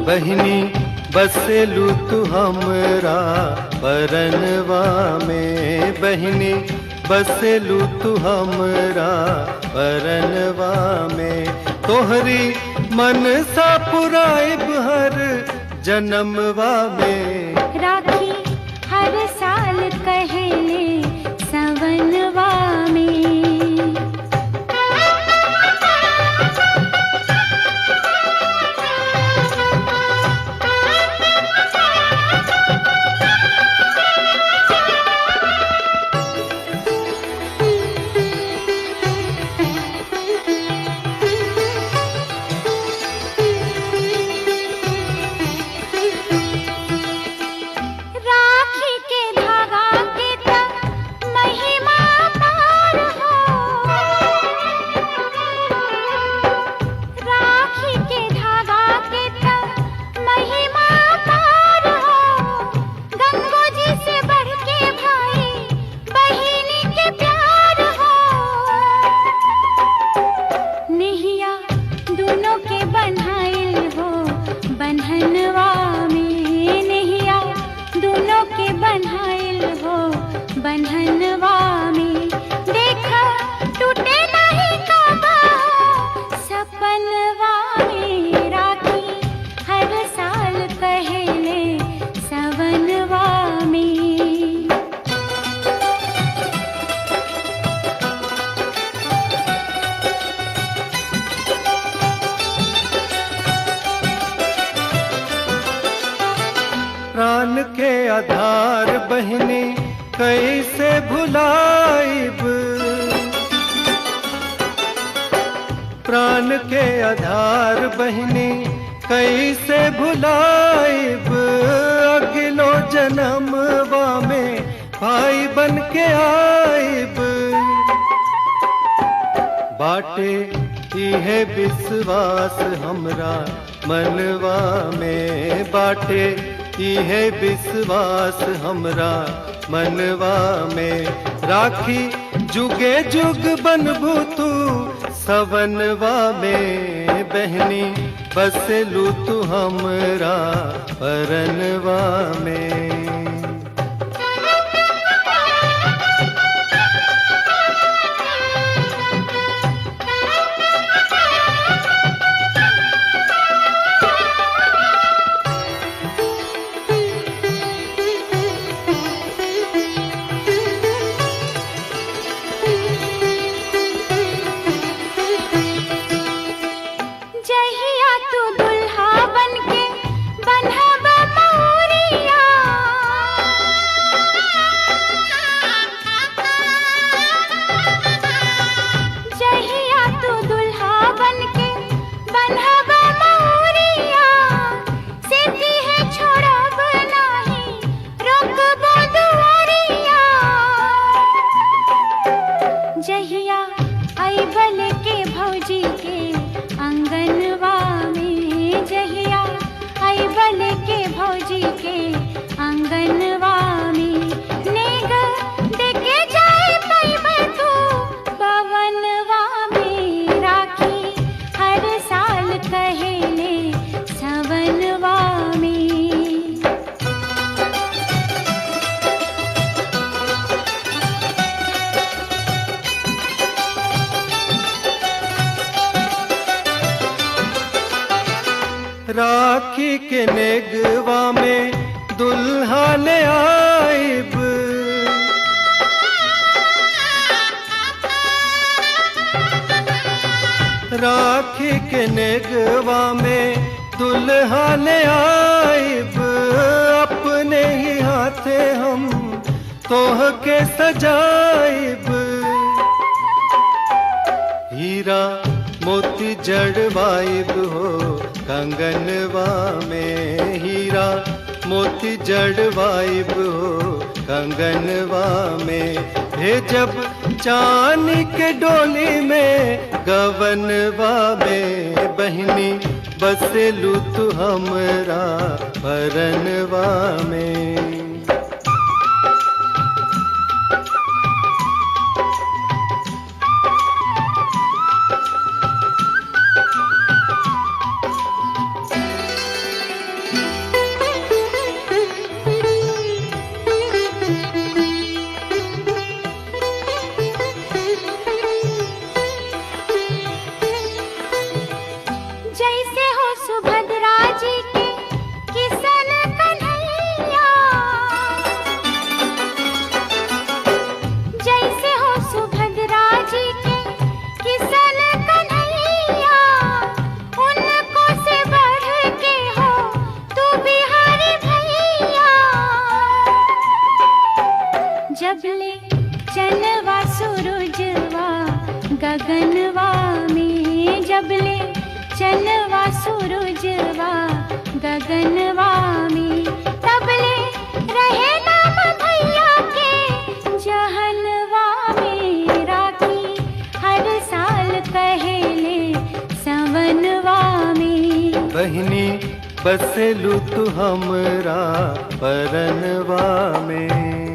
बहिनी बसेलू तू हमरा परनवा में, बहिनी बसेलू तू हमरा परनवा में। तोहरी मन सा पुराइब हर जन्मवा में, राखी हर साल कहले सवनवा में। बंधनवा में देखा टूटे नहीं कबा सपनवा में, राखी हर साल कहले सवनवा में। प्राण के आधार बहिनी कैसे भुलाइब, प्राण के आधार बहिनी कैसे भुलाइब। अगलो जन्मवा में भाई बन के आइब। बाटे इहे विश्वास हमरा मनवा में, बाटे इहे विश्वास हमरा मनवा में। राखी जुगे जुग बनबू तू सवनवा में, बहनी बसेलू तू हमरा परनवा में। जहिया आई बल के भौजी के अंगनवा में, जहिया आई बल के भौजी के अंगनवा में। नेग देके जाए पैबे तू पवनवा में, राखी हर साल कहले सवनवा में। राखी के नेगवा में दुल्हा ले आइब, राखी के नेगवा में दुल्हा ले आइब। अपने ही हाथे हम तोह के सजाइब। हीरा मोती जड़वाइब हो कंगनवा में, हीरा मोती जड़वाइब हो कंगनवा में। भेजब चांदी के डोली में गवनवा में, बहिनी बसेलू तू हमरा परनवा में। चनवा सूरजवा गगनवा में, तबले रहे नाम भैया के जहनवा में। राखी हर साल कहेले सवनवा में। बहिनी बसेलू तू हमरा परनवा में।